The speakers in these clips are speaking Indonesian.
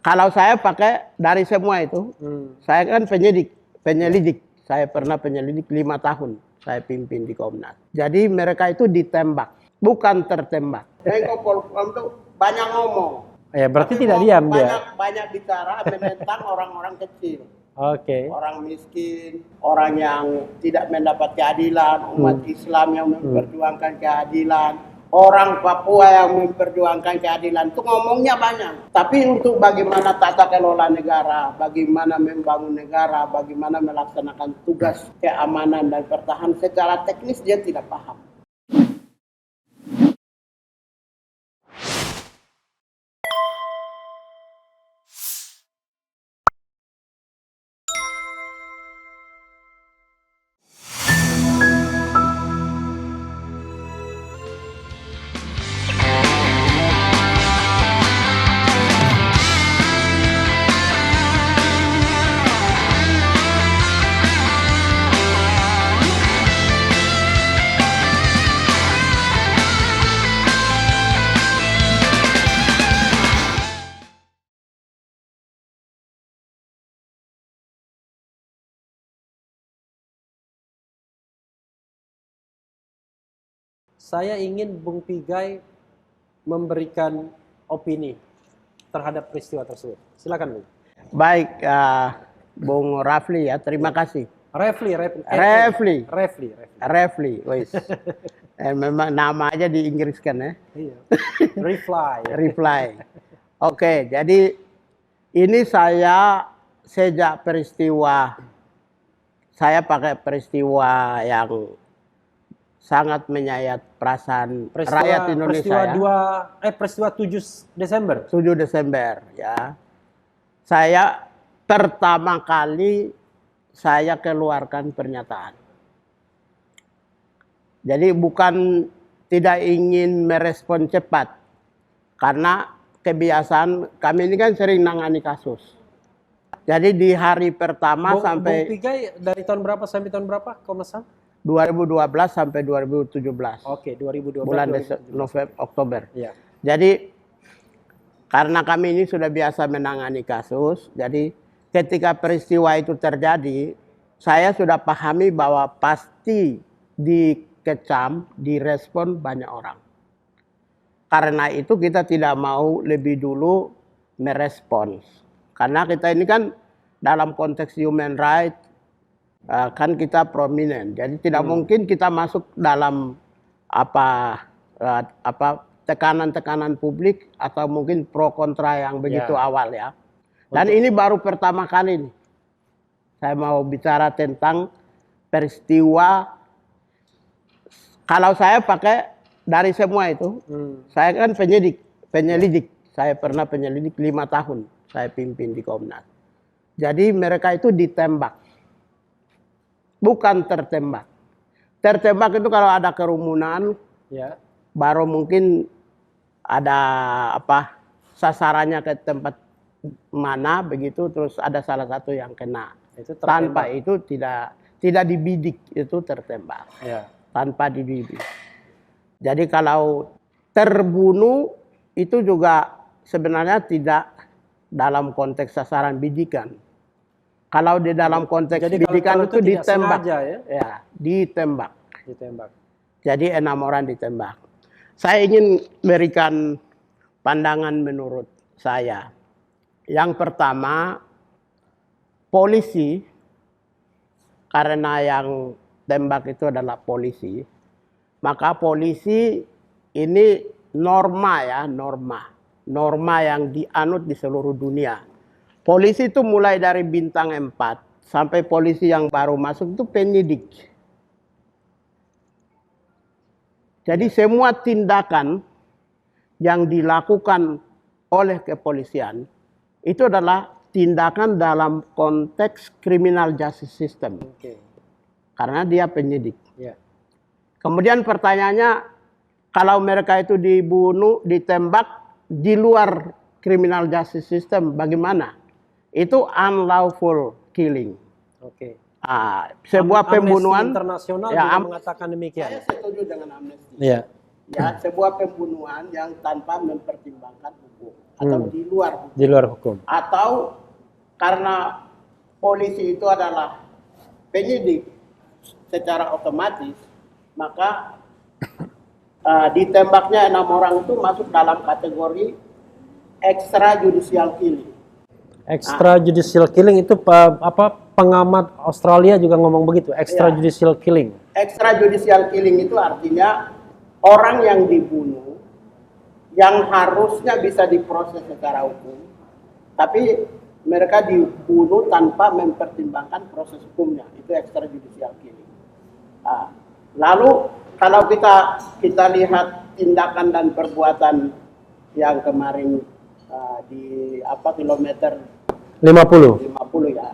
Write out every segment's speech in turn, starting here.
Kalau saya pakai dari semua itu, saya kan penyelidik. Saya pernah penyelidik 5 tahun. Saya pimpin di Komnas. Jadi mereka itu ditembak, bukan tertembak. Menko Polhukam itu banyak ngomong. Ya, berarti tidak diam dia. Banyak bicara menentang orang-orang kecil. Oke. Orang miskin, orang yang tidak mendapat keadilan, umat Islam yang memperjuangkan keadilan, orang Papua yang memperjuangkan keadilan. Itu ngomongnya banyak. Tapi untuk bagaimana tata kelola negara, bagaimana membangun negara, bagaimana melaksanakan tugas keamanan dan pertahanan secara teknis dia tidak paham. Saya ingin Bung Pigai memberikan opini terhadap peristiwa tersebut. Silakan, Bung. Baik, Bung Rafli ya, terima kasih. Refli. Wis. Memang nama aja diinggriskan ya. Iya. Reply. Oke, jadi ini saya sejak peristiwa, saya pakai peristiwa yang sangat menyayat perasaan rakyat Indonesia. Peristiwa 7 Desember. 7 Desember ya. Saya pertama kali saya keluarkan pernyataan. Jadi bukan tidak ingin merespon cepat. Karena kebiasaan kami ini kan sering nangani kasus. Jadi di hari pertama sampai Bung Pigai dari tahun berapa sampai tahun berapa Komnas HAM? 2012 sampai 2017. Oke, 2012 bulan November, Oktober. Ya. Jadi karena kami ini sudah biasa menangani kasus, jadi ketika peristiwa itu terjadi, saya sudah pahami bahwa pasti dikecam, direspon banyak orang. Karena itu kita tidak mau lebih dulu merespons. Karena kita ini kan dalam konteks human rights, kan kita prominent, jadi tidak mungkin kita masuk dalam tekanan-tekanan publik atau mungkin pro kontra yang begitu awal ya. Dan ini baru pertama kali nih saya mau bicara tentang peristiwa. Kalau saya pakai dari semua itu, saya kan penyelidik. Saya pernah penyelidik 5 tahun saya pimpin di Komnas. Jadi mereka itu ditembak, bukan tertembak. Tertembak itu kalau ada kerumunan, baru mungkin ada sasarannya ke tempat mana begitu, terus ada salah satu yang kena. Tanpa itu tidak dibidik, itu tertembak. Tanpa dibidik. Jadi kalau terbunuh itu juga sebenarnya tidak dalam konteks sasaran bidikan. Kalau di dalam konteks bidikan itu ditembak, ya, ditembak. Jadi 6 orang ditembak. Saya ingin berikan pandangan menurut saya. Yang pertama, polisi, karena yang tembak itu adalah polisi, maka polisi ini norma yang dianut di seluruh dunia. Polisi itu mulai dari bintang 4 sampai polisi yang baru masuk itu penyidik. Jadi semua tindakan yang dilakukan oleh kepolisian itu adalah tindakan dalam konteks criminal justice system. Karena dia penyidik. Kemudian pertanyaannya, kalau mereka itu dibunuh, ditembak di luar criminal justice system, bagaimana? Itu unlawful killing. Sebuah pembunuhan internasional juga mengatakan demikian. Saya setuju dengan amnesti. Ya, sebuah pembunuhan yang tanpa mempertimbangkan hukum atau di luar hukum. Di luar hukum. Atau karena polisi itu adalah penyidik secara otomatis, maka ditembaknya 6 orang itu masuk dalam kategori extrajudicial killing. Extrajudicial killing itu pengamat Australia juga ngomong begitu, extrajudicial killing. Extrajudicial killing itu artinya orang yang dibunuh yang harusnya bisa diproses secara hukum, tapi mereka dibunuh tanpa mempertimbangkan proses hukumnya. Itu extrajudicial killing. Lalu kalau kita lihat tindakan dan perbuatan yang kemarin di kilometer 50 ya.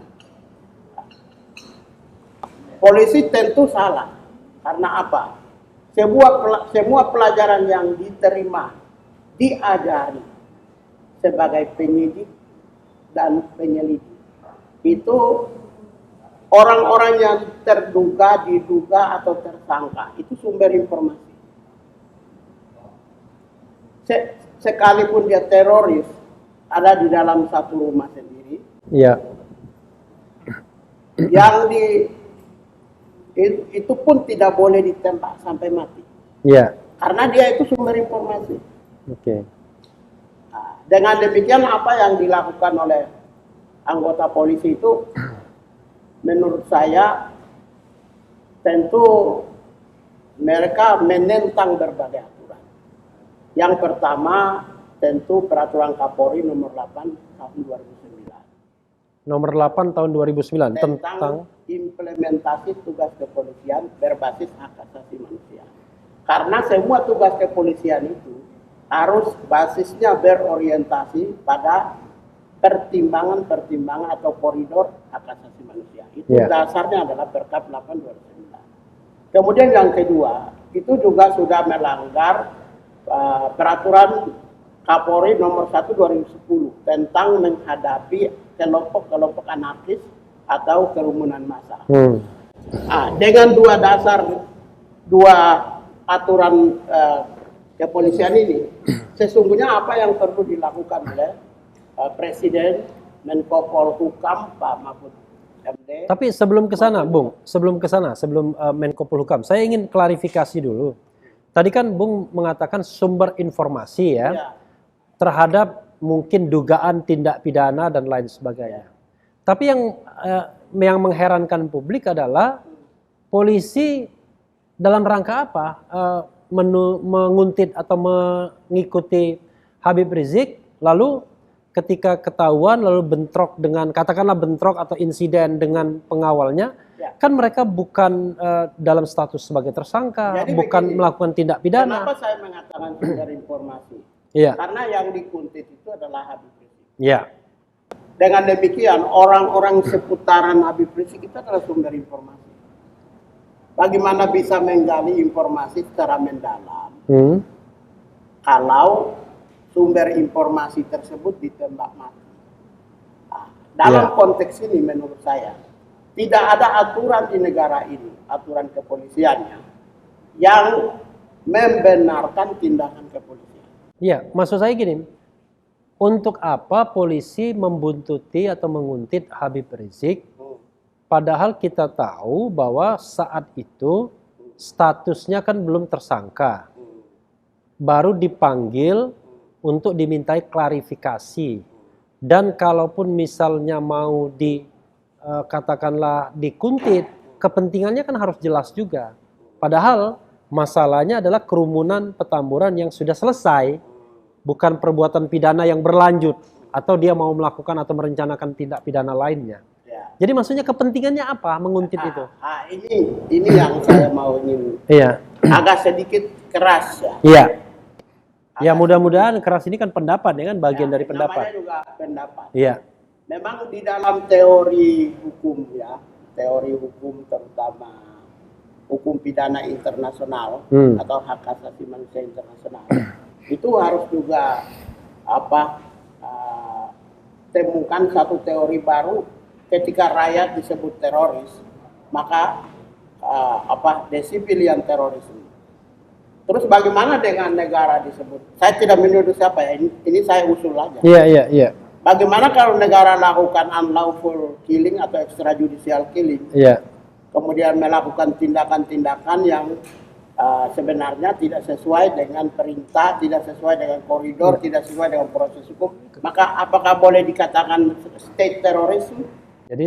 Polisi tentu salah. Karena apa? Semua pelajaran yang diterima, diajari sebagai penyidik dan penyelidik, itu orang-orang yang terduga, diduga atau tersangka itu sumber informasi. Sekalipun dia teroris, ada di dalam satu rumah sendiri. Iya. Itu pun tidak boleh ditembak sampai mati. Iya. Karena dia itu sumber informasi. Oke. Dengan demikian apa yang dilakukan oleh anggota polisi itu menurut saya tentu mereka menentang berbagai aturan. Yang pertama tentu peraturan Kapolri nomor 8 tahun 2009. Nomor 8 tahun 2009 tentang implementasi tugas kepolisian berbasis hak asasi manusia. Karena semua tugas kepolisian itu harus basisnya berorientasi pada pertimbangan atau koridor hak asasi manusia. Itu dasarnya adalah Perkap 8 2009. Kemudian yang kedua, itu juga sudah melanggar peraturan Kapolri nomor 1 2010 tentang menghadapi kelompok-kelompok anarkis atau kerumunan massa. Dengan dua aturan kepolisian ini, sesungguhnya apa yang perlu dilakukan oleh Presiden, Menko Polhukam, Pak Mahfud MD. Tapi sebelum ke sana, Bung, sebelum Menko Polhukam, saya ingin klarifikasi dulu. Tadi kan Bung mengatakan sumber informasi ya. Terhadap mungkin dugaan tindak pidana dan lain sebagainya. Tapi yang mengherankan publik adalah polisi dalam rangka apa menguntit atau mengikuti Habib Rizik, lalu ketika ketahuan lalu bentrok dengan, katakanlah bentrok atau insiden dengan pengawalnya, kan mereka bukan dalam status sebagai tersangka, jadi bukan melakukan tindak pidana. Kenapa saya mengatakan sumber informasi? Karena yang dikuntit itu adalah Habib Rizik. Dengan demikian orang-orang seputaran Habib Rizik itu adalah sumber informasi. Bagaimana bisa menggali informasi secara mendalam kalau sumber informasi tersebut ditembak mati? Dalam konteks ini menurut saya tidak ada aturan di negara ini, aturan kepolisiannya yang membenarkan tindakan kepolisian. Iya, maksud saya gini, untuk apa polisi membuntuti atau menguntit Habib Rizik, padahal kita tahu bahwa saat itu statusnya kan belum tersangka, baru dipanggil untuk dimintai klarifikasi, dan kalaupun misalnya mau katakanlah dikuntit, kepentingannya kan harus jelas juga. Padahal masalahnya adalah kerumunan Petamburan yang sudah selesai, bukan perbuatan pidana yang berlanjut, atau dia mau melakukan atau merencanakan tindak pidana lainnya. Jadi maksudnya kepentingannya apa menguntit itu? Ini yang saya mau ingin agak sedikit keras ya. Ya mudah-mudahan keras ini kan pendapat ya kan, bagian dari pendapat. Namanya juga pendapat. Memang di dalam teori hukum ya, teori hukum terutama hukum pidana internasional atau hak asasi manusia internasional, itu harus juga temukan satu teori baru. Ketika rakyat disebut teroris, maka civilian terorisme. Terus bagaimana dengan negara disebut? Saya tidak menuduh siapa ya, ini saya usul aja. Iya. Bagaimana kalau negara lakukan unlawful killing atau extrajudicial killing, kemudian melakukan tindakan-tindakan yang sebenarnya tidak sesuai dengan perintah, tidak sesuai dengan koridor, tidak sesuai dengan proses hukum, maka apakah boleh dikatakan state terrorism? Jadi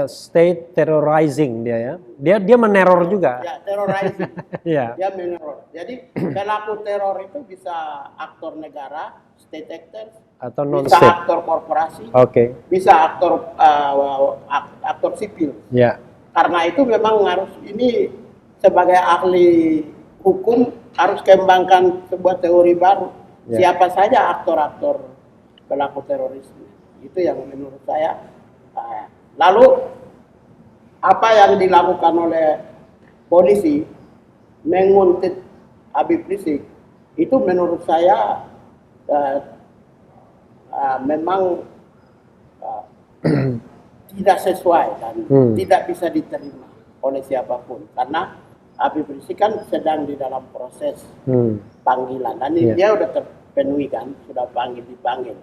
state terrorizing dia ya. Dia meneror juga. Ya, terrorizing. Iya. Dia meneror. Jadi pelaku teror itu bisa aktor negara, state actor, Atau non bisa state. aktor korporasi, Oke. bisa aktor sipil. Ya. Karena itu memang harus, ini sebagai ahli hukum harus kembangkan sebuah teori baru. Ya. Siapa saja aktor-aktor pelaku terorisme. Itu yang menurut saya. Lalu apa yang dilakukan oleh polisi menguntit Habib Rizik itu menurut saya memang tidak sesuai dan tidak bisa diterima oleh siapapun, karena Habib Rizik kan sedang di dalam proses panggilan dan dia udah terpenuhi kan, sudah dipanggil.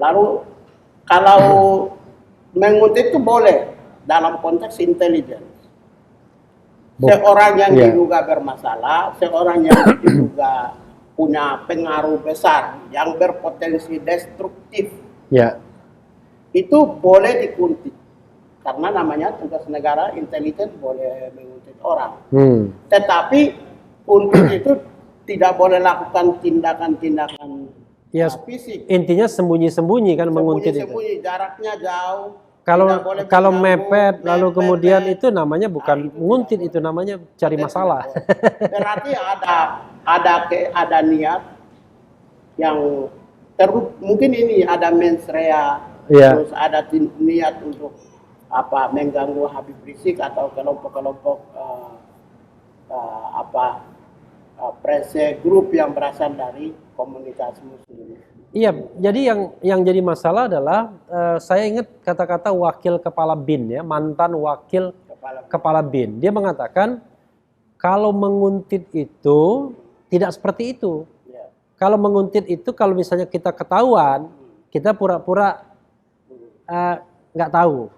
Lalu kalau menguntit itu boleh dalam konteks intelligence. Seorang yang diduga bermasalah, seorang yang diduga punya pengaruh besar, yang berpotensi destruktif, itu boleh dikuntit. Karena namanya tugas negara, intelijen boleh menguntit orang. Tetapi untuk itu tidak boleh lakukan tindakan-tindakan fisik. Intinya sembunyi-sembunyi kan menguntit itu. Sembunyi, jaraknya jauh. Kalau mepet lalu kemudian itu namanya bukan menguntit, itu namanya cari masalah. Berarti ada niat yang mungkin ini ada mens rea, terus ada niat untuk mengganggu Habib Rizik atau kelompok-kelompok presse group yang berasal dari komunitas muslim. Iya, jadi yang jadi masalah adalah saya ingat kata-kata wakil kepala BIN ya, mantan wakil kepala BIN. Dia mengatakan kalau menguntit itu tidak seperti itu. Kalau menguntit itu kalau misalnya kita ketahuan, kita pura-pura nggak tahu.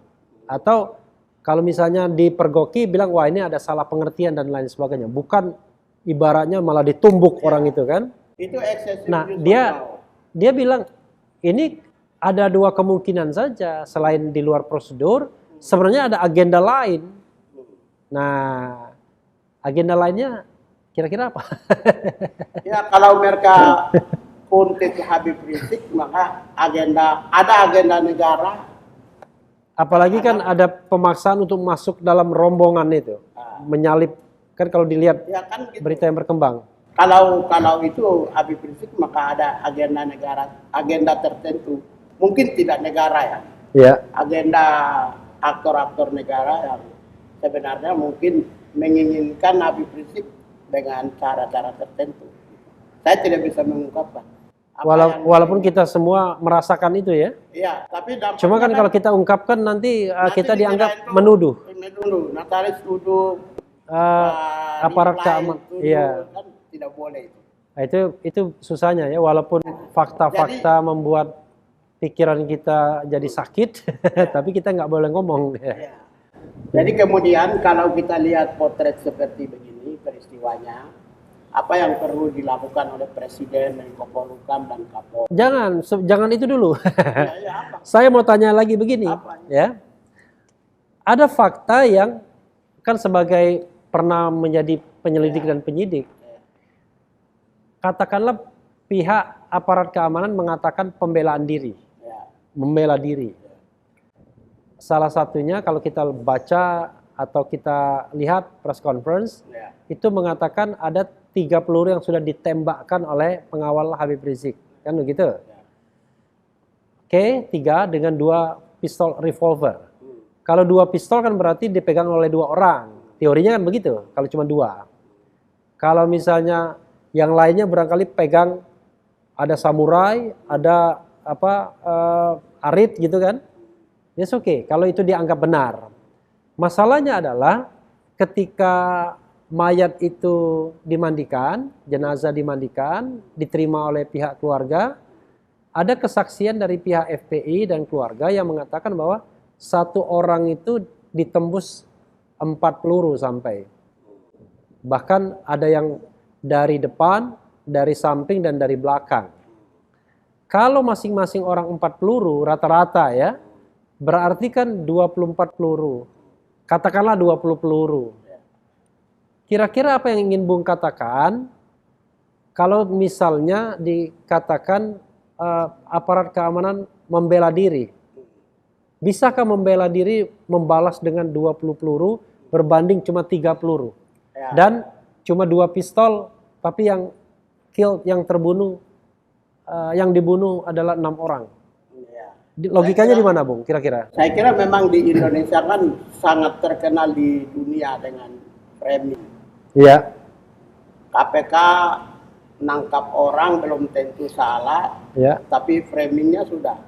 Atau kalau misalnya dipergoki bilang wah ini ada salah pengertian dan lain sebagainya. Bukan ibaratnya malah ditumbuk orang itu kan. Itu eksesif. Nah, dia bilang ini ada dua kemungkinan saja selain di luar prosedur, sebenarnya ada agenda lain. Nah, agenda lainnya kira-kira apa? Ya, kalau mereka kuntit Habib Rizik, maka ada agenda negara. Apalagi kan ada pemaksaan untuk masuk dalam rombongan itu, menyalip, kan kalau dilihat kan gitu. Berita yang berkembang. Kalau itu Habib Rizik, maka ada agenda negara, agenda tertentu. Mungkin tidak negara ya. Agenda aktor-aktor negara yang sebenarnya mungkin menginginkan Habib Rizik dengan cara-cara tertentu. Saya tidak bisa mengungkapkan. Walaupun kita semua merasakan itu ya. Iya, tapi cuma kan kalau kita ungkapkan nanti kita dianggap menuduh. Natalis tuduh. Aparat keamanan. Iya. Kan tidak boleh itu. Nah, itu susahnya ya, walaupun fakta-fakta membuat pikiran kita jadi sakit, tapi kita nggak boleh ngomong. Ya. Jadi kemudian kalau kita lihat potret seperti begini peristiwanya, apa yang perlu dilakukan oleh Presiden, Menko Polhukam dan Kapolri? Jangan itu dulu. Apa? Saya mau tanya lagi begini, ya. Ada fakta yang kan sebagai pernah menjadi penyelidik dan penyidik. Katakanlah pihak aparat keamanan mengatakan pembelaan diri, membela diri. Salah satunya kalau kita baca atau kita lihat press conference, itu mengatakan ada 3 peluru yang sudah ditembakkan oleh pengawal Habib Rizik, kan begitu? Oke, 3 dengan 2 pistol revolver. Kalau 2 pistol kan berarti dipegang oleh 2 orang. Teorinya kan begitu, kalau cuma 2. Kalau misalnya yang lainnya barangkali pegang ada samurai, ada arit gitu kan. It's okay, kalau itu dianggap benar. Masalahnya adalah ketika mayat itu dimandikan, jenazah dimandikan, diterima oleh pihak keluarga, ada kesaksian dari pihak FPI dan keluarga yang mengatakan bahwa satu orang itu ditembus 4 peluru sampai. Bahkan ada yang dari depan, dari samping, dan dari belakang. Kalau masing-masing orang 4 peluru, rata-rata ya, berarti kan 24 peluru. Katakanlah 20 peluru. Kira-kira apa yang ingin Bung katakan kalau misalnya dikatakan aparat keamanan membela diri? Bisakah membela diri membalas dengan 20 peluru berbanding cuma 3 peluru? Ya. Dan cuma 2 pistol, tapi yang terbunuh, yang dibunuh adalah 6 orang. Ya. Logikanya di mana, Bung, kira-kira? Saya kira memang di Indonesia kan sangat terkenal di dunia dengan framing. Iya. KPK nangkap orang belum tentu salah, Ya. tapi framingnya sudah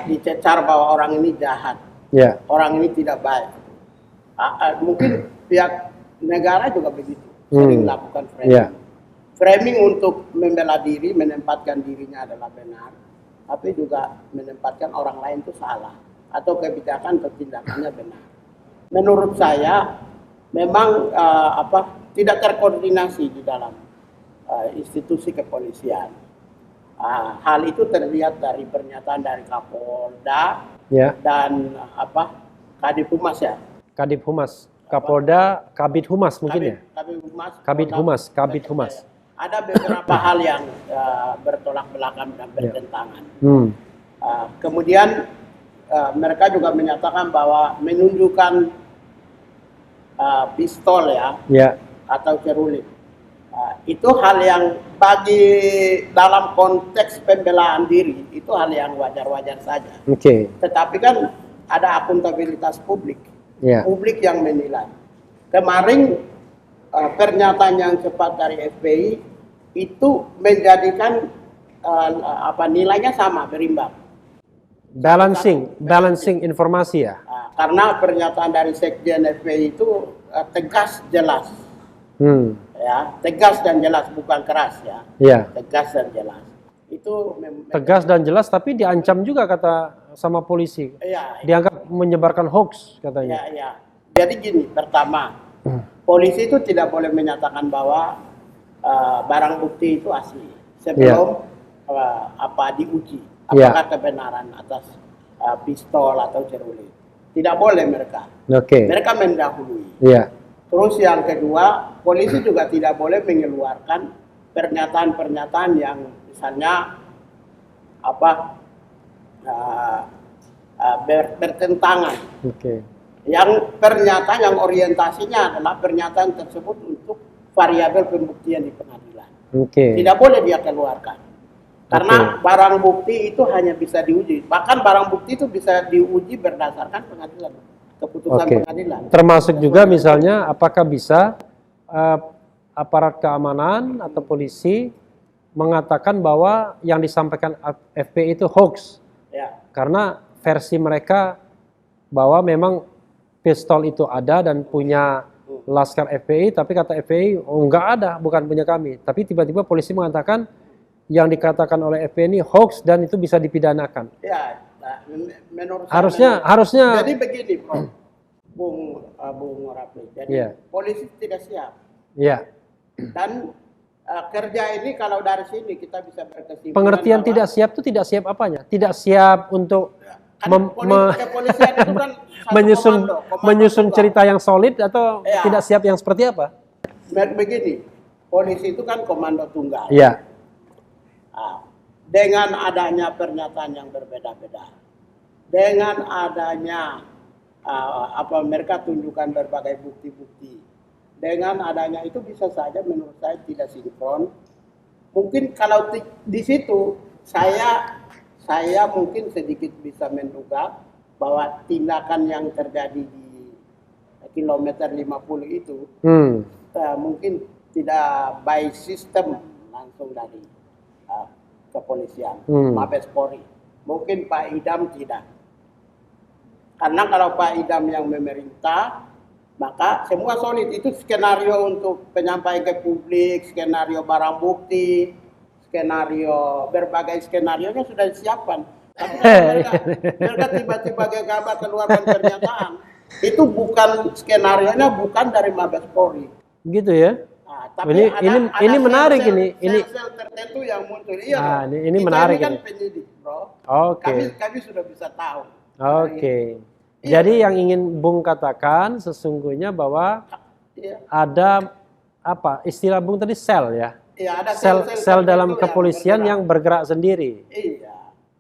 dicecar bahwa orang ini jahat, Ya. orang ini tidak baik. Mungkin pihak negara juga begitu, sering lakukan framing. Ya. Framing untuk membela diri, menempatkan dirinya adalah benar, tapi juga menempatkan orang lain itu salah, atau kebijakan atau tindakannya benar. Menurut saya memang tidak terkoordinasi di dalam institusi kepolisian. Hal itu terlihat dari pernyataan dari Kapolda Ya. dan Kadif Humas ya. Kadif Humas, Kapolda, Kabid Humas mungkin ya. Kabid Humas. Ada beberapa hal yang bertolak belakang dan bertentangan. Kemudian mereka juga menyatakan bahwa menunjukkan pistol ya. Atau cerulit. Itu hal yang bagi dalam konteks pembelaan diri itu hal yang wajar-wajar saja. Oke. Tetapi kan ada akuntabilitas publik, Ya. publik yang menilai. Kemarin pernyataan yang cepat dari FPI itu menjadikan nilainya sama, berimbang. Balancing informasi ya. Karena pernyataan dari Sekjen FPI itu tegas jelas. Ya, tegas dan jelas, bukan keras ya. Iya. Tegas dan jelas. Itu Tegas dan jelas, tapi diancam juga kata sama polisi. Iya. Dianggap menyebarkan hoax katanya. Ya. Jadi gini, pertama, polisi itu tidak boleh menyatakan bahwa barang bukti itu asli sebelum diuji apakah kebenaran atas pistol atau cerulit. Tidak boleh mereka. Oke. Mereka mendahului. Iya. Terus yang kedua, polisi juga tidak boleh mengeluarkan pernyataan-pernyataan yang misalnya bertentangan. Oke. Yang pernyataan yang orientasinya adalah pernyataan tersebut untuk variabel pembuktian di pengadilan. Oke. Tidak boleh dia keluarkan. Karena barang bukti itu hanya bisa diuji. Bahkan barang bukti itu bisa diuji berdasarkan pengadilan, keputusan pengadilan. Termasuk juga misalnya apakah bisa aparat keamanan atau polisi mengatakan bahwa yang disampaikan FPI itu hoax. Ya. Karena versi mereka bahwa memang pistol itu ada dan punya laskar FPI, tapi kata FPI, oh enggak ada, bukan punya kami. Tapi tiba-tiba polisi mengatakan yang dikatakan oleh FPI ini hoax dan itu bisa dipidanakan. Ya, menurut harusnya. Jadi begini, Prof. Bung Rafli. Jadi polisi tidak siap. Iya. Dan kerja ini kalau dari sini kita bisa berkesimpulan. Pengertian tidak siap itu tidak siap apanya? Tidak siap untuk kepolisian itu kan menyusun cerita yang solid atau tidak siap yang seperti apa? Begini, polisi itu kan komando tunggal. Iya. Dengan adanya pernyataan yang berbeda-beda, dengan adanya mereka tunjukkan berbagai bukti-bukti, dengan adanya itu bisa saja menurut saya tidak sinkron. Mungkin kalau di situ saya mungkin sedikit bisa menduga bahwa tindakan yang terjadi di kilometer 50 itu mungkin tidak by system langsung dari kepolisian, Mabes Polri. Mungkin Pak Idam tidak. Karena kalau Pak Idam yang memerintah, Maka semua solid, itu skenario untuk penyampaian ke publik, skenario barang bukti, skenario, berbagai skenario nya sudah disiapkan. Tapi kalau mereka tiba-tiba gegabah keluarkan pernyataan, itu bukan skenario nya bukan dari Mabes Polri. Gitu ya. Nah, tapi ini menarik ini. Sel-sel tertentu yang muncul. Iya, nah, ini kita menarik ini kan ini. penyidik, bro. Oke. Kami sudah bisa tahu. Oke. Iya. Jadi yang ingin Bung katakan sesungguhnya bahwa Iya. ada apa istilah Bung tadi sel ya? Iya, ada Sel dalam tertentu kepolisian yang bergerak sendiri iya,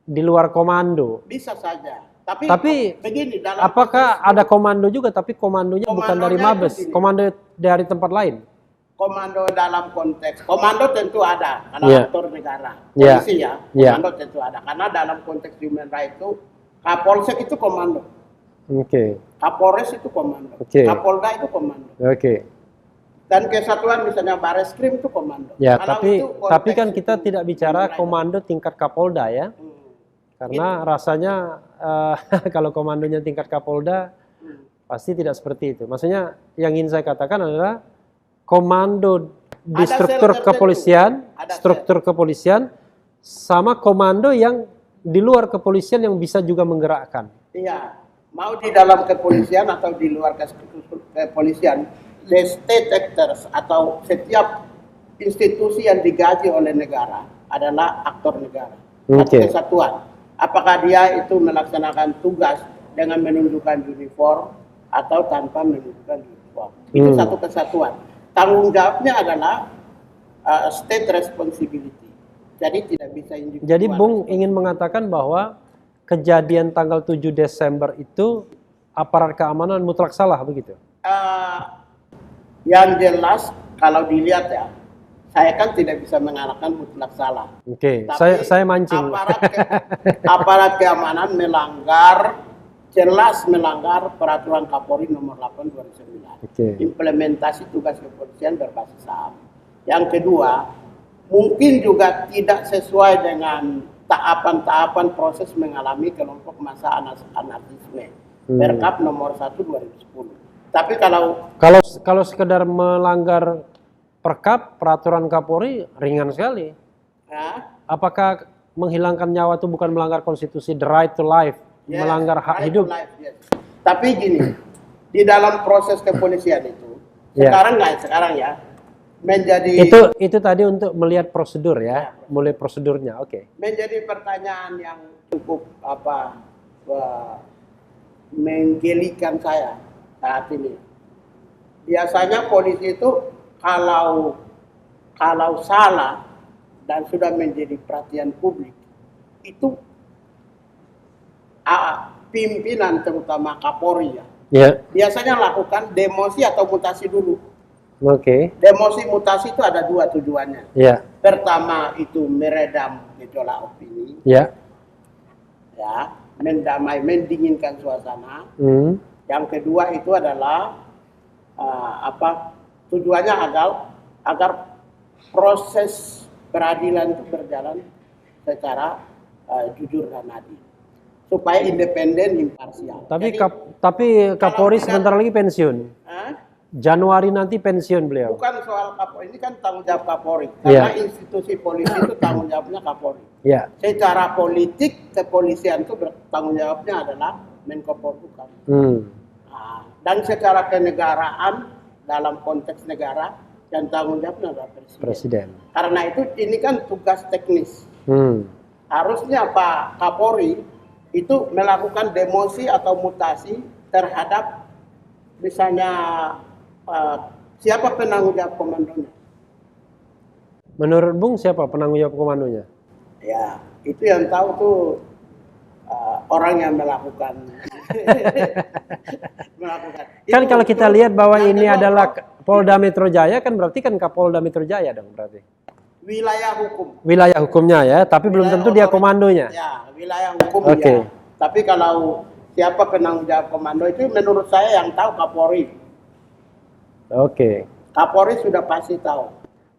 di luar komando. bisa saja. Tapi begini, dalam apakah ada komando juga tapi komandonya bukan dari Komandonya Mabes, itu gini. komando dari tempat lain? komando dalam konteks komando tentu ada karena Iya. aktor negara, Iya. polisi ya, Iya. komando tentu ada karena dalam konteks human rights itu Kapolsek itu komando, Oke. Kapolres itu komando, Oke. Kapolda itu komando, Oke. dan kesatuan misalnya Bareskrim itu komando. Ya, Kalau tapi itu konteks kan kita itu tidak bicara human rights. komando tingkat Kapolda ya. Karena rasanya kalau komandonya tingkat Kapolda pasti tidak seperti itu. Maksudnya yang ingin saya katakan adalah komando di Ada sel struktur tertentu. kepolisian, Ada struktur kepolisian sama komando yang di luar kepolisian yang bisa juga menggerakkan. Iya, mau di dalam kepolisian atau di luar kepolisian, the state actors atau setiap institusi yang digaji oleh negara adalah aktor negara. Satu Oke. kesatuan. Apakah dia itu melaksanakan tugas dengan menunjukkan uniform atau tanpa menunjukkan uniform? Itu satu kesatuan. Tanggung jawabnya adalah state responsibility. Jadi tidak bisa individual. Jadi Bung ingin mengatakan bahwa kejadian tanggal 7 Desember itu aparat keamanan mutlak salah begitu? Yang jelas kalau dilihat ya, saya kan tidak bisa mengatakan mutlak salah. Oke, Tapi saya mancing. Aparat keamanan jelas melanggar peraturan Kapolri nomor 8 2009. Oke. Implementasi tugas kepolisian berbasis HAM. Yang kedua, mungkin juga tidak sesuai dengan tahapan-tahapan proses mengalami kelompok massa anarkisme. Perkap nomor 1 2010. Tapi kalau sekedar melanggar Perkap, peraturan Kapolri ringan sekali. ya, Apakah menghilangkan nyawa itu bukan melanggar konstitusi, the right to life, yes, melanggar hak right hidup? to life, yes. Tapi gini, di dalam proses kepolisian itu, Ya. sekarang ya, menjadi Itu tadi untuk melihat prosedur ya, mulai prosedurnya. Oke. menjadi pertanyaan yang cukup menggelikan saya saat ini. Biasanya polisi itu kalau salah dan sudah menjadi perhatian publik, itu pimpinan terutama Kapolri ya, Ya. biasanya lakukan demosi atau mutasi dulu. Oke. Demosi mutasi itu ada dua tujuannya. Ya. Pertama itu meredam gejolak opini, Ya. ya, mendamai, mendinginkan suasana. Yang kedua itu adalah tujuannya agar proses peradilan itu berjalan secara jujur dan adil, supaya independen, imparsial. Tapi Jadi, tapi Kapolri tidak- sebentar lagi pensiun. Januari nanti pensiun beliau. bukan soal Kapolri, ini kan tanggung jawab Kapolri, Iya. karena institusi polisi itu tanggung jawabnya Kapolri. Ya. Secara politik kepolisian itu tanggung jawabnya adalah Menko Polhukam. Nah, dan secara kenegaraan dalam konteks negara yang tanggung jawabnya adalah presiden. Karena itu ini kan tugas teknis. Harusnya Pak Kapolri itu melakukan demosi atau mutasi terhadap misalnya siapa penanggung jawab komandonya. Menurut Bung siapa penanggung jawab komandonya? Ya, itu yang tahu tuh orang yang melakukan. Kan kalau kita lihat bahwa yang ini kedua, adalah Polda Metro Jaya kan berarti kan Kapolda Metro Jaya dong berarti. wilayah hukum. Wilayah hukumnya ya, tapi belum Wilayah tentu dia otoritas. komandonya. Ya, wilayah hukum Oke. ya. Tapi kalau siapa penanggung jawab komando itu menurut saya yang tahu Kapolri. Oke. Kapolri sudah pasti tahu.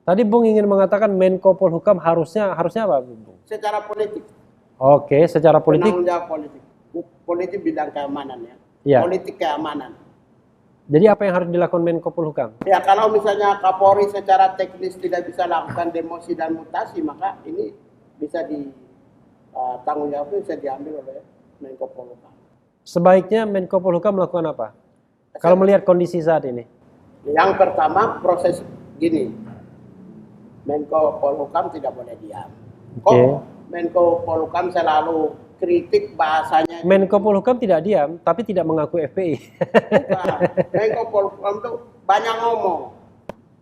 Tadi Bung ingin mengatakan Menko Polhukam harusnya apa Bung? Secara politik. Oke, secara politik. Penanggung jawab politik. Politik bidang keamanan ya. Ya. Politik keamanan. Jadi apa yang harus dilakukan Menko Polhukam? Ya kalau misalnya Kapolri secara teknis tidak bisa lakukan demosi dan mutasi, maka ini bisa tanggung jawabnya bisa diambil oleh Menko Polhukam. Sebaiknya Menko Polhukam melakukan apa? Kalau melihat kondisi saat ini. Yang pertama proses gini, Menko Polhukam tidak boleh diam. Kok Menko Polhukam selalu kritik bahasanya? Menko Polhukam tidak diam, tapi tidak mengaku FPI. Bukan. Menko Polhukam itu banyak ngomong.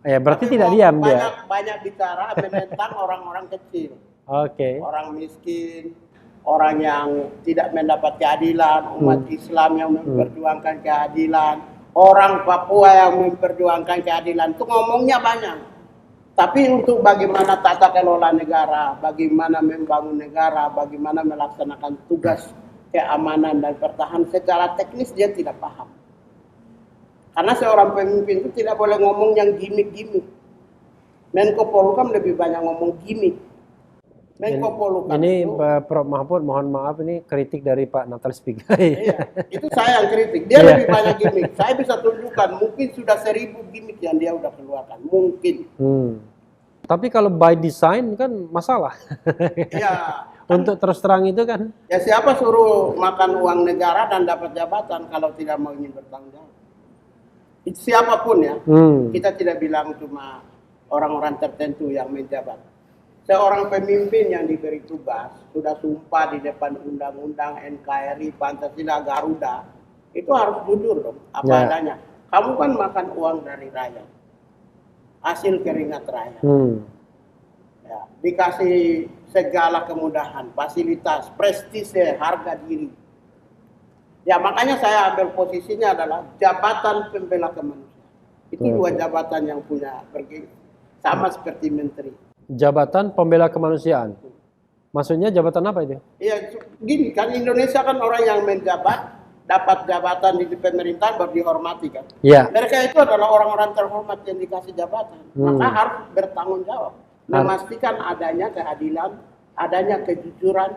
Ya, berarti Tapi tidak diam dia. banyak bicara menentang orang-orang kecil. Oke. Orang miskin, orang yang tidak mendapat keadilan, umat Islam yang memperjuangkan keadilan, orang Papua yang memperjuangkan keadilan, itu ngomongnya banyak. Tapi untuk bagaimana tata kelola negara, bagaimana membangun negara, bagaimana melaksanakan tugas keamanan dan pertahanan secara teknis dia tidak paham. Karena seorang pemimpin itu tidak boleh ngomong yang gimmick-gimmick. Menko Polhukam lebih banyak ngomong gimmick. Menko Polhukam ini itu, Prof. Mahfud, mohon maaf ini kritik dari Pak Natalis Pigai. iya, itu saya yang kritik. Dia lebih banyak gimmick. Saya bisa tunjukkan, mungkin sudah 1000 gimmick yang dia udah keluarkan. Mungkin. Tapi kalau by design kan masalah. Iya. Untuk terus terang itu kan. Ya siapa suruh makan uang negara dan dapat jabatan kalau tidak mau ingin bertanggung jawab? Itu siapapun ya. Kita tidak bilang cuma orang-orang tertentu yang menjabat. Seorang pemimpin yang diberi tugas, sudah sumpah di depan undang-undang, NKRI, Pancasila, Garuda, itu harus jujur dong, apa adanya. Kamu kan makan uang dari rakyat, hasil keringat rakyat. Ya, dikasih segala kemudahan, fasilitas, prestise, harga diri. Ya makanya saya ambil posisinya adalah jabatan pembela kemanusiaan. Itu dua jabatan yang punya bergengsi, sama seperti menteri. Jabatan pembela kemanusiaan. Maksudnya jabatan apa itu? Iya, gini kan Indonesia kan orang yang menjabat dapat jabatan di pemerintahan baru dihormati kan. Iya. Mereka itu adalah orang-orang terhormat yang dikasih jabatan. Maka harus bertanggung jawab, memastikan adanya keadilan, adanya kejujuran,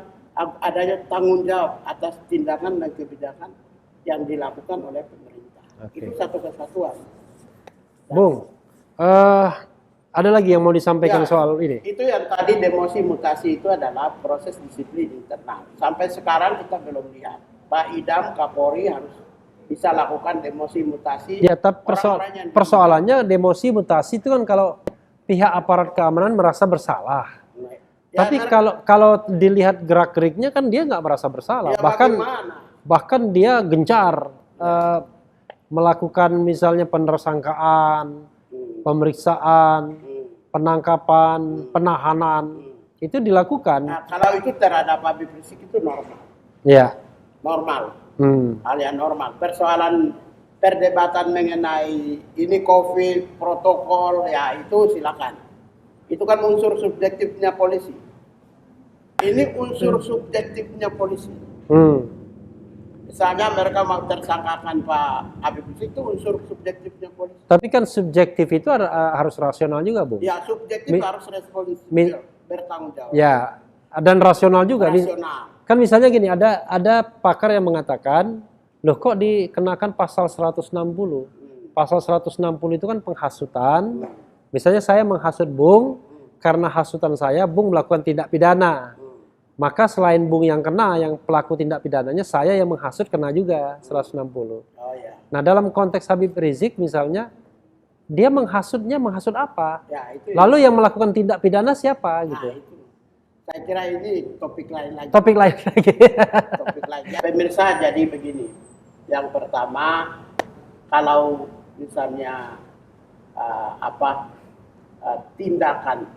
adanya tanggung jawab atas tindakan dan kebijakan yang dilakukan oleh pemerintah. Itu satu kesatuan. Bung, ada lagi yang mau disampaikan Ya, soal ini? Itu yang tadi demosi mutasi itu adalah proses disiplin internal. Sampai sekarang kita belum lihat. Pak Idam, Kapolri harus bisa lakukan demosi mutasi. Ya, tapi persoalannya demosi mutasi itu kan kalau pihak aparat keamanan merasa bersalah. Ya, tapi kalau dilihat gerak-geriknya kan dia nggak merasa bersalah. Ya, bahkan dia gencar melakukan misalnya penersangkaan, pemeriksaan, penangkapan, penahanan, itu dilakukan. Nah, kalau itu terhadap Habib Rizik itu normal. Ya. Normal. Hal yang normal. Persoalan perdebatan mengenai ini COVID, protokol, ya itu silakan. Itu kan unsur subjektifnya polisi. Ini unsur subjektifnya polisi. Misalnya mereka mau tersangkakan Pak Habib Rizik itu unsur subjektifnya polisi. Tapi kan subjektif itu harus rasional juga, Bu. Ya, subjektif harus responsif, bertanggung jawab. Ya, dan rasional juga. Rasional. Kan misalnya gini, ada pakar yang mengatakan, loh kok dikenakan pasal 160? Pasal 160 itu kan penghasutan. Misalnya saya menghasut Bung, karena hasutan saya, Bung melakukan tindak pidana. Maka selain Bung yang kena, yang pelaku tindak pidananya, saya yang menghasut kena juga 160. Nah dalam konteks Habib Rizik misalnya, dia menghasut apa? Ya, itu lalu yang melakukan tindak pidana siapa? Gitu. Itu. Saya kira ini topik lain lagi. Topik lain lagi. Topik lagi. Pemirsa, jadi begini. Yang pertama, kalau misalnya tindakan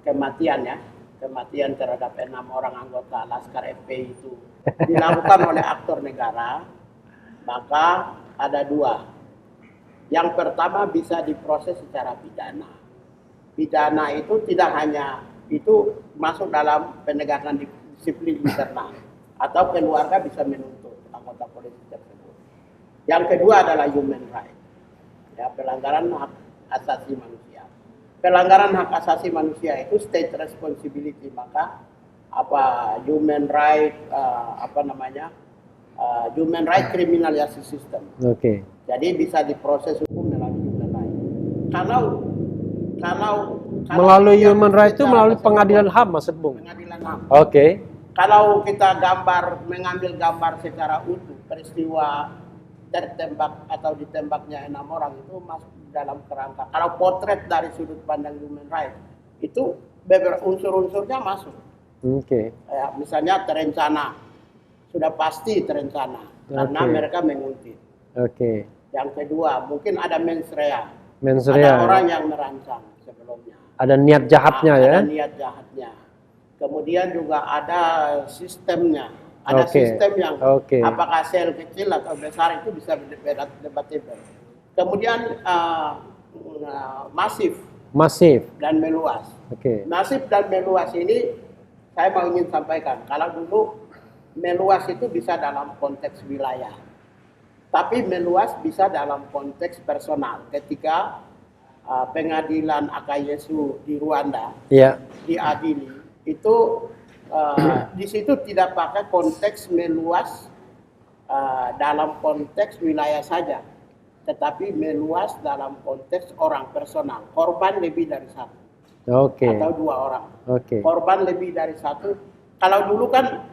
kematian ya, kematian terhadap 6 orang anggota Laskar FPI itu dilakukan oleh aktor negara, maka ada 2. Yang pertama bisa diproses secara pidana. Pidana itu tidak hanya itu masuk dalam penegakan disiplin internal atau keluarga bisa menuntut anggota polisi tersebut. Yang kedua adalah human right, ya, pelanggaran hak asasi manusia. Pelanggaran hak asasi manusia itu state responsibility, maka human right human right criminal justice system. Jadi bisa diproses hukum melalui human rights. Kalau Melalui yang human rights itu secara melalui keseluruhan, pengadilan HAM maksud Bung. pengadilan HAM. Oke. Kalau kita mengambil gambar secara utuh peristiwa tertembak atau ditembaknya 6 orang itu masuk dalam kerangka. Kalau potret dari sudut pandang human rights itu beberapa unsur-unsurnya masuk. Oke. Ya, misalnya terencana, sudah pasti terencana karena Oke. mereka menguntit. Oke. Yang kedua mungkin ada mens rea, Mens ada rea. orang yang merancang sebelumnya. Ada niat jahatnya ya. Ada niat jahatnya. Kemudian juga ada sistemnya. Ada Oke. sistem yang Oke. apakah sel kecil atau besar itu bisa debatable. Kemudian masif Masif. dan meluas. Oke. Masif dan meluas ini saya mau ingin sampaikan. Kalau dulu meluas itu bisa dalam konteks wilayah. Tapi meluas bisa dalam konteks personal. Ketika pengadilan Akayesu di Rwanda Iya. diadili, itu di situ tidak pakai konteks meluas dalam konteks wilayah saja, tetapi meluas dalam konteks orang personal. Korban lebih dari satu Oke. atau 2 orang. Oke. Korban lebih dari satu. Kalau dulu kan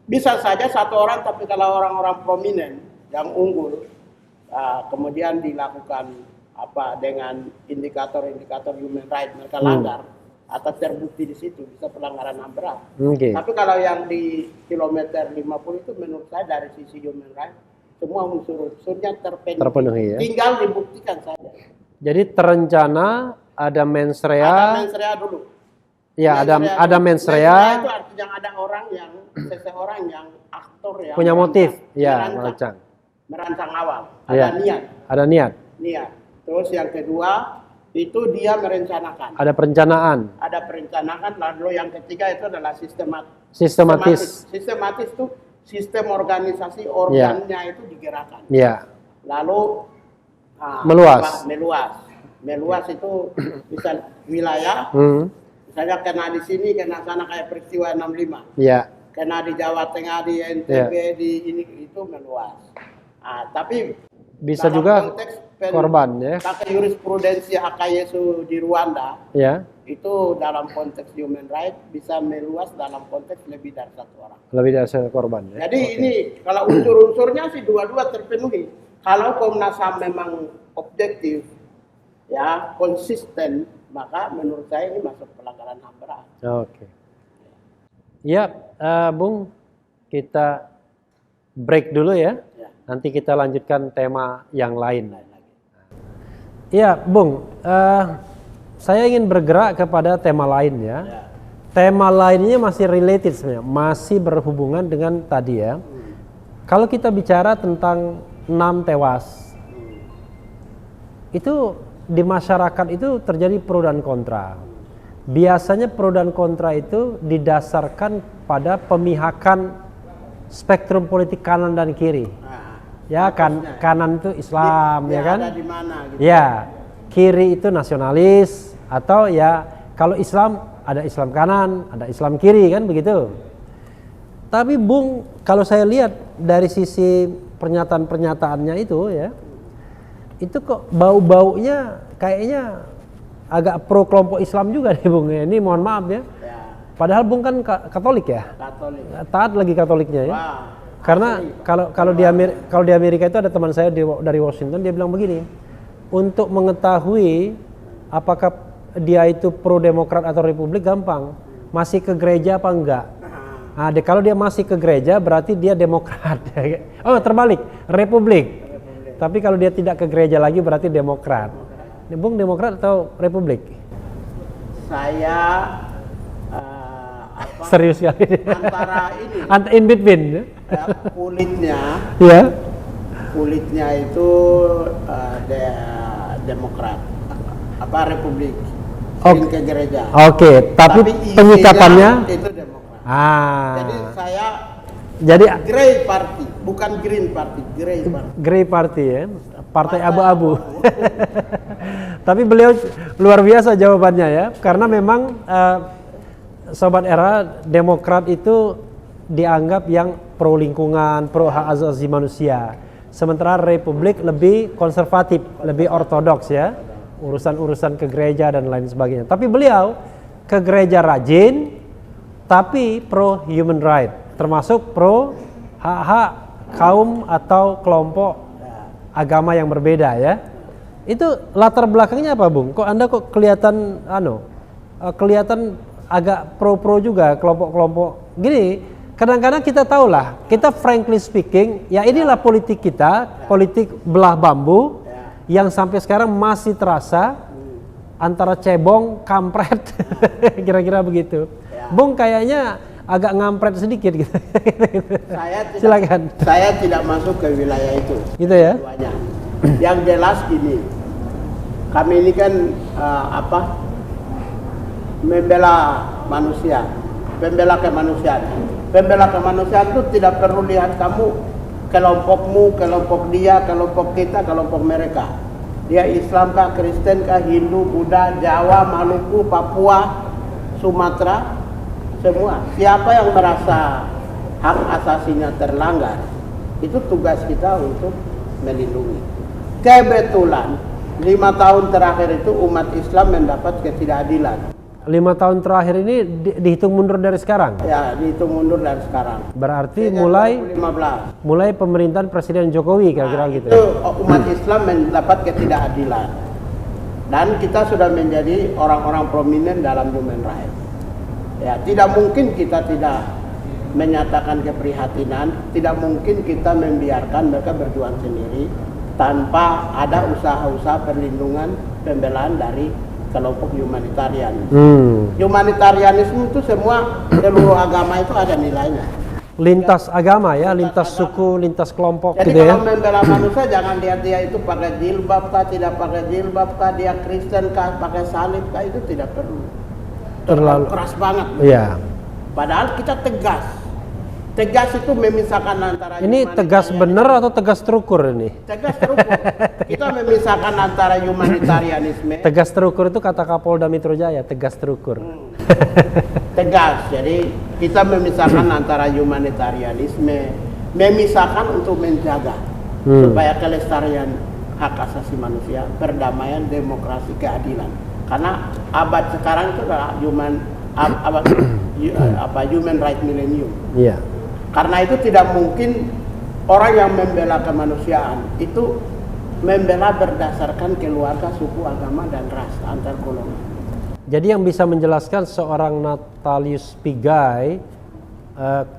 bisa saja 1 orang, tapi kalau orang-orang prominen yang unggul, kemudian dilakukan dengan indikator-indikator human rights mereka langgar atau terbukti di situ bisa pelanggaran HAM berat. Oke. Tapi kalau yang di kilometer 50 itu menurut saya dari sisi human rights semua unsur-unsurnya Terpenuhi ya. tinggal dibuktikan saja. Jadi terencana, ada mens rea. Ada mens rea dulu. Ya, ada mens Mens rea rea. itu artinya ada seseorang yang aktor yang Punya motif. Ya, merancang merancang. awal. Ya. Ada niat. Ada niat. Terus yang kedua itu dia merencanakan. Ada perencanaan. Ada perencanaan. Lalu yang ketiga itu adalah Sistematis. Sistematis itu sistem organisasi organnya itu digerakkan. Ya. Lalu Meluas. Meluas itu bisa wilayah. Misalnya kena di sini, kena sana kayak peristiwa 65. Ya. Kena di Jawa Tengah, di NTB, di ini itu meluas. Tapi Bisa dalam juga konteks korban ya. pakai jurisprudensi Akayesu di Rwanda, Ya. itu dalam konteks human rights bisa meluas dalam konteks lebih dari 1 orang. Lebih dari satu korban ya. Jadi ini kalau unsur-unsurnya sih dua-dua terpenuhi. Kalau Komnas HAM memang objektif, ya konsisten, maka menurut saya ini masuk pelanggaran HAM berat. Oke. Ya, Bung, kita break dulu ya. Nanti kita lanjutkan tema yang lain. Iya, Bung. Saya ingin bergerak kepada tema lain ya. Tema lainnya masih related sebenarnya, masih berhubungan dengan tadi ya. Kalau kita bicara tentang 6 tewas, itu di masyarakat itu terjadi pro dan kontra. Biasanya pro dan kontra itu didasarkan pada pemihakan spektrum politik kanan dan kiri. Ya kan, kanan itu Islam, ya kan? Ada di mana, gitu. Ya, kiri itu nasionalis atau ya kalau Islam ada Islam kanan, ada Islam kiri kan begitu. Tapi Bung, kalau saya lihat dari sisi pernyataan-pernyataannya itu ya, itu kok bau-baunya kayaknya agak pro kelompok Islam juga nih Bung. Ini mohon maaf ya. Padahal Bung kan Katolik ya. Katolik. Taat lagi Katoliknya ya. Wah. Karena kalau di Amerika itu ada teman saya dari Washington, dia bilang begini, untuk mengetahui apakah dia itu pro Demokrat atau Republik gampang, masih ke gereja apa enggak. Nah, kalau dia masih ke gereja berarti dia Demokrat. Oh terbalik, Republik. Tapi kalau dia tidak ke gereja lagi berarti Demokrat. Ini Bung Demokrat atau Republik? Saya Serius sekali. antara ini In between. kulitnya itu Demokrat Republik ke gereja. Oke, tapi penyikapannya itu Demokrat. Jadi saya Grey Party, bukan Green Party, Grey Party. Grey Party ya, partai abu-abu. Tapi beliau luar biasa jawabannya ya, karena memang Sobat Era, Demokrat itu dianggap yang pro lingkungan, pro hak asasi manusia. sementara Republik lebih konservatif, lebih ortodoks ya, urusan-urusan ke gereja dan lain sebagainya. Tapi beliau ke gereja rajin, tapi pro human right, termasuk pro hak-hak kaum atau kelompok agama yang berbeda ya. Itu latar belakangnya apa, Bung? Kok Anda kelihatan kelihatan agak pro-pro juga kelompok-kelompok gini. Kadang-kadang kita tahulah, kita frankly speaking, ya inilah politik kita, politik belah bambu yang sampai sekarang masih terasa antara cebong, kampret, kira-kira begitu. Bung kayaknya agak ngampret sedikit gitu. Silakan. Saya tidak masuk ke wilayah itu. Gitu ya. Yang jelas gini, kami ini kan membela manusia, pembela kemanusiaan. Pembela kemanusiaan itu tidak perlu lihat kamu, kelompokmu, kelompok dia, kelompok kita, kelompok mereka. Dia Islam kah, Kristen kah, Hindu, Buddha, Jawa, Maluku, Papua, Sumatera, semua. Siapa yang merasa hak asasinya terlanggar, itu tugas kita untuk melindungi. Kebetulan 5 tahun terakhir itu umat Islam mendapat ketidakadilan. 5 tahun terakhir ini dihitung mundur dari sekarang? Ya, dihitung mundur dari sekarang. Berarti Sejak mulai pemerintahan Presiden Jokowi kira-kira gitu. Itu umat Islam mendapat ketidakadilan. Dan kita sudah menjadi orang-orang prominent dalam human rights. Ya, tidak mungkin kita tidak menyatakan keprihatinan, tidak mungkin kita membiarkan mereka berjuang sendiri tanpa ada usaha-usaha perlindungan pembelaan dari kelompok humanitarian. Humanitarianisme itu semua seluruh agama itu ada nilainya. Lintas agama ya, lintas suku, lintas kelompok. Jadi gitu kalau ya. membela manusia jangan lihat dia itu pakai jilbab kah, tidak pakai jilbab kah, dia Kristen kah, pakai salib kah, itu tidak perlu. Terlalu keras banget. Iya. Padahal kita tegas. Tegas itu memisahkan antara ini tegas bener atau tegas terukur ini? Tegas terukur. Kita memisahkan antara humanitarianisme. Tegas terukur itu kata Kapolda Metro Jaya, tegas terukur. Tegas. Jadi kita memisahkan antara humanitarianisme, memisahkan untuk menjaga supaya kelestarian hak asasi manusia, perdamaian, demokrasi, keadilan. Karena abad sekarang itu adalah human right millennium. Iya. Karena itu tidak mungkin orang yang membela kemanusiaan itu membela berdasarkan keluarga, suku, agama, dan ras antar golongan. Jadi yang bisa menjelaskan seorang Natalius Pigai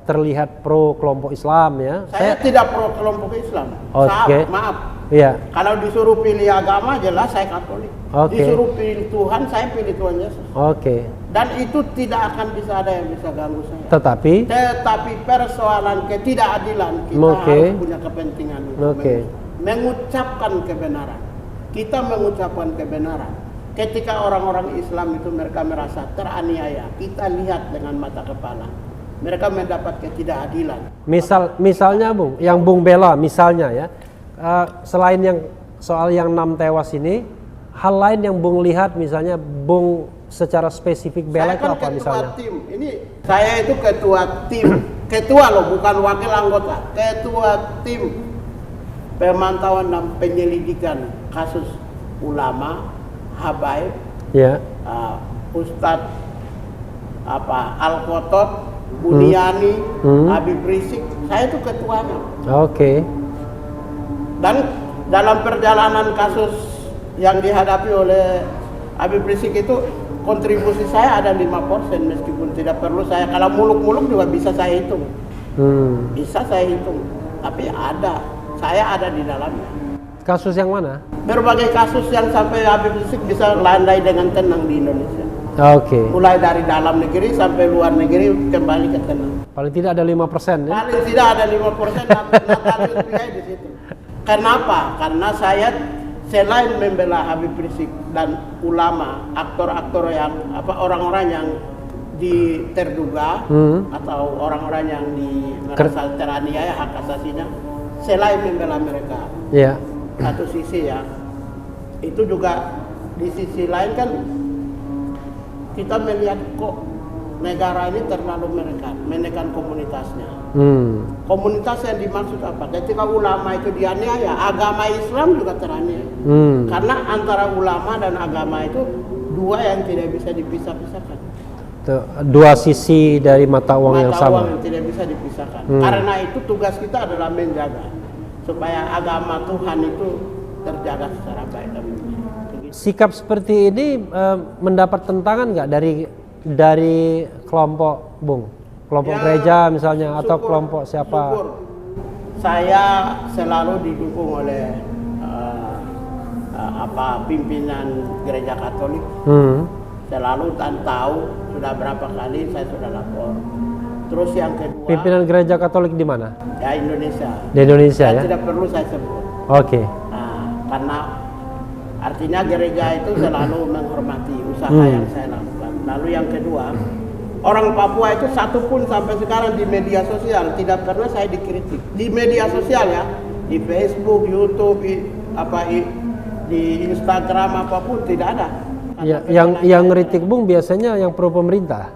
terlihat pro kelompok Islam ya? Saya tidak pro kelompok Islam. Oke. Maaf. Iya. Kalau disuruh pilih agama jelas saya Katolik. Oke. Disuruh pilih Tuhan, saya pilih Tuhan Yesus. Oke. Dan itu tidak akan bisa ada yang bisa ganggu saya. Tetapi persoalan ketidakadilan kita harus punya kepentingan untuk mengucapkan kebenaran. Kita mengucapkan kebenaran. Ketika orang-orang Islam itu mereka merasa teraniaya, kita lihat dengan mata kepala. Mereka mendapat ketidakadilan. Misalnya Bung, yang Bung bela misalnya ya, selain yang soal yang 6 tewas ini, hal lain yang Bung lihat misalnya Bung secara spesifik bela itu apa misalnya? Tim. Ini saya itu ketua tim, ketua loh, bukan wakil anggota, ketua tim pemantauan dan penyelidikan kasus ulama, habaib, ya, Ustadz Al-Khotot, Buniani, Habib Rizik, saya itu ketuanya. Oke. Dan dalam perjalanan kasus yang dihadapi oleh Habib Rizik itu kontribusi saya ada 5% meskipun tidak perlu saya, kalau muluk-muluk juga bisa saya hitung. Bisa saya hitung, tapi saya ada di dalamnya. Kasus yang mana? Berbagai kasus yang sampai Habib Rizik bisa landai dengan tenang di Indonesia. Oke. Mulai dari dalam negeri sampai luar negeri kembali ke tenang. Paling tidak ada 5% ya? Paling tidak ada 5% Natalius Pigai di situ. Kenapa? Karena saya selain membela Habib Rizik dan ulama, aktor-aktor yang orang-orang yang terduga atau orang-orang yang merasa teraniaya hak asasinya, selain membela mereka. Iya. Satu sisi ya, itu juga di sisi lain kan kita melihat kok negara ini terlalu menekan komunitasnya. Komunitas yang dimaksud apa? Ketika ulama itu dianiaya, agama Islam juga teraniaya. Karena antara ulama dan agama itu dua yang tidak bisa dipisah-pisahkan. Dua sisi dari mata uang yang Mata sama. uang yang tidak bisa dipisahkan. Karena itu tugas kita adalah menjaga supaya agama Tuhan itu terjaga secara baik dan benar. Sikap seperti ini mendapat tentangan nggak dari kelompok Bung? Kelompok Ya, gereja misalnya atau syukur, kelompok siapa? syukur. Saya selalu didukung oleh pimpinan gereja Katolik. Selalu dan tahu sudah berapa kali saya sudah lapor. Terus yang kedua, Pimpinan gereja Katolik di mana? ya Indonesia. Di Indonesia Saya ya? tidak perlu saya sebut. Oke. Nah, karena artinya gereja itu selalu menghormati usaha yang saya lakukan. Lalu yang kedua, orang Papua itu satupun sampai sekarang di media sosial tidak pernah saya dikritik. Di media sosial ya, di Facebook, YouTube, di Instagram apapun tidak ada. Ya, yang ngeritik Bung biasanya yang pro pemerintah.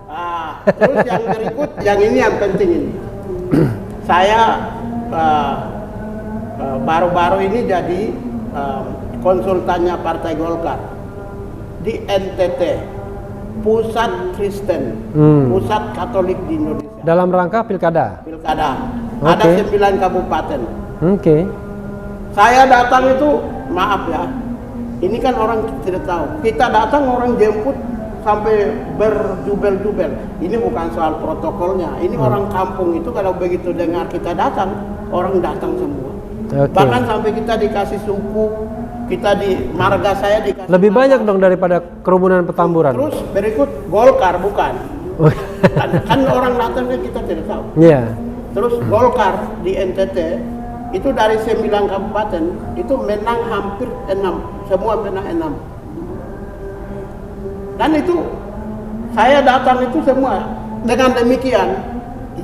Terus yang berikut, yang ini yang penting ini. Saya baru-baru ini jadi konsultannya Partai Golkar di NTT, Pusat Kristen, Pusat Katolik di Indonesia. Dalam rangka pilkada. Pilkada. Oke. Ada 9 kabupaten. Oke. Saya datang itu, maaf ya, ini kan orang tidak tahu. Kita datang orang jemput sampai berjubel-jubel. Ini bukan soal protokolnya. Ini orang kampung itu kalau begitu dengar kita datang, orang datang semua. Oke. Bahkan sampai kita dikasih suku, kita di marga saya dikasih. Lebih banyak dong daripada kerumunan Petamburan. Terus berikut Golkar bukan. kan orang datang kan kita tidak tahu. Iya. Terus Golkar di NTT itu dari 9 kabupaten itu menang hampir 6, semua menang 6. Dan itu saya datang itu semua dengan demikian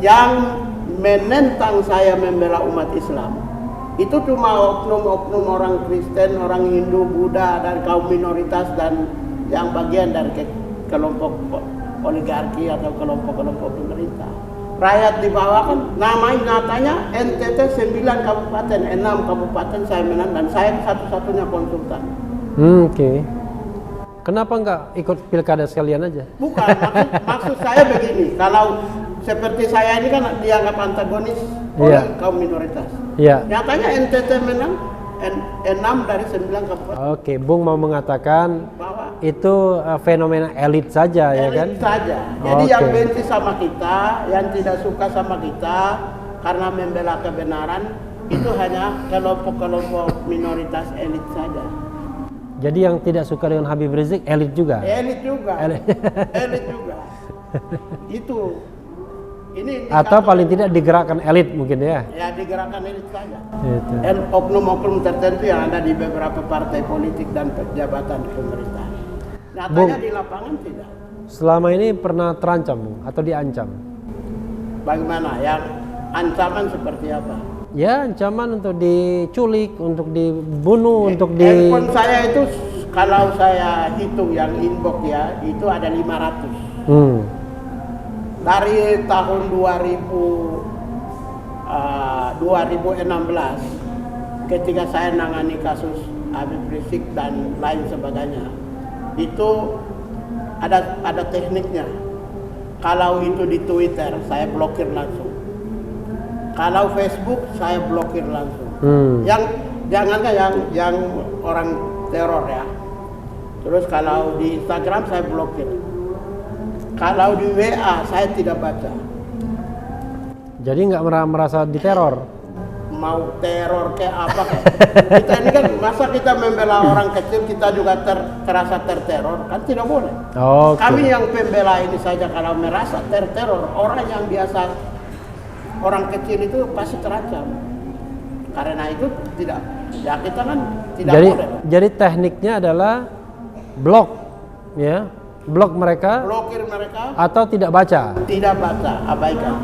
yang menentang saya membela umat Islam itu cuma oknum-oknum orang Kristen, orang Hindu, Buddha dan kaum minoritas dan yang bagian dari kelompok oligarki atau kelompok-kelompok pemerintah. Rakyat di bawah kan nyatanya NTT 9 kabupaten, 6 kabupaten saya menang dan saya satu-satunya konsultan. Oke. Kenapa nggak ikut pilkada sekalian aja? Bukan, maksud saya begini, kalau seperti saya ini kan dianggap antagonis oleh kaum minoritas. Iya. Nyatanya NTT menang 6 dari 9 kabupaten. Oke, Bung mau mengatakan Bahwa itu fenomena elit saja ya kan? elit saja. Jadi Oke. yang benci sama kita, yang tidak suka sama kita karena membela kebenaran itu hanya kelompok-kelompok minoritas elit saja. Jadi yang tidak suka dengan Habib Rizik elit juga. Elit juga. Elit. Elit juga. Itu. Ini Atau paling tidak digerakkan elit mungkin ya. ya digerakkan elit saja. Itu. Dan oknum-oknum tertentu yang ada di beberapa partai politik dan jabatan pemerintah. Nyatanya Bung. di lapangan tidak. Selama ini pernah terancam Bung atau diancam? Bagaimana? Yang ancaman seperti apa? Ya, ancaman untuk diculik, untuk dibunuh, untuk di Handphone saya itu kalau saya hitung yang inbox ya itu ada 500. Dari tahun 2016 ketika saya nangani kasus Habib Rizik dan lain sebagainya itu ada tekniknya. Kalau itu di Twitter saya blokir langsung. Kalau Facebook saya blokir langsung. Yang jangankan yang orang teror ya. Terus kalau di Instagram saya blokir. Kalau di WA saya tidak baca. Jadi nggak merasa diteror. Mau teror kayak apa kayak. Kita ini kan masa kita membela orang kecil kita juga terasa terteror kan tidak boleh. Oke. Kami yang pembela ini saja kalau merasa terteror, orang yang biasa orang kecil itu pasti terancam. Karena itu tidak, ya kita kan tidak boleh. Jadi tekniknya adalah blok, ya, blok mereka Blokir mereka, atau tidak baca. tidak baca, abaikan.